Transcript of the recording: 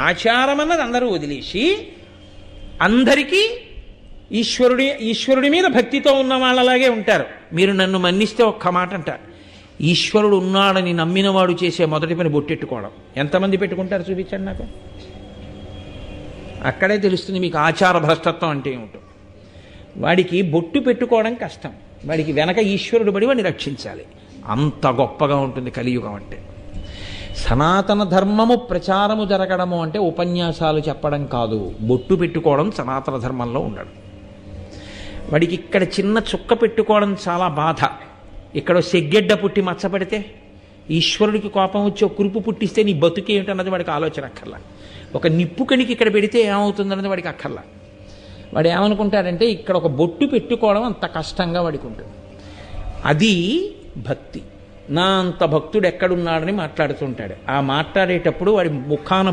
ఆచారం అన్నది అందరూ వదిలేసి అందరికీ ఈశ్వరుడి మీద భక్తితో ఉన్న వాళ్ళలాగే ఉంటారు. మీరు నన్ను మన్నిస్తే ఒక్క మాట అంటారు, ఈశ్వరుడు ఉన్నాడని నమ్మినవాడు చేసే మొదటి పని బొట్టెట్టుకోవడం. ఎంతమంది పెట్టుకుంటారు చూపించండి నాకు. అక్కడే తెలుస్తుంది మీకు ఆచార భ్రష్టత్వం అంటే ఏమిటో. వాడికి బొట్టు పెట్టుకోవడం కష్టం, వాడికి వెనక ఈశ్వరుడు పడి వాడిని రక్షించాలి. అంత గొప్పగా ఉంటుంది కలియుగం అంటే. సనాతన ధర్మము ప్రచారము జరగడము అంటే ఉపన్యాసాలు చెప్పడం కాదు, బొట్టు పెట్టుకోవడం సనాతన ధర్మంలో ఉండడం. వాడికి ఇక్కడ చిన్న చుక్క పెట్టుకోవడం చాలా బాధ. ఇక్కడ సెగ్గెడ్డ పుట్టి మచ్చపడితే, ఈశ్వరుడికి కోపం వచ్చి ఒక కురుపు పుట్టిస్తే నీ బతుకేమిటన్నది వాడికి ఆలోచన అక్కర్లా. ఒక నిప్పు కణికి ఇక్కడ పెడితే ఏమవుతుందన్నది వాడికి అక్కర్లా. వాడు ఏమనుకుంటాడంటే ఇక్కడ ఒక బొట్టు పెట్టుకోవడం అంత కష్టంగా వాడికి ఉంటుంది. అది భక్తి. నా అంత భక్తుడు ఎక్కడున్నాడని మాట్లాడుతుంటాడు. ఆ మాట్లాడేటప్పుడు వాడి ముఖాన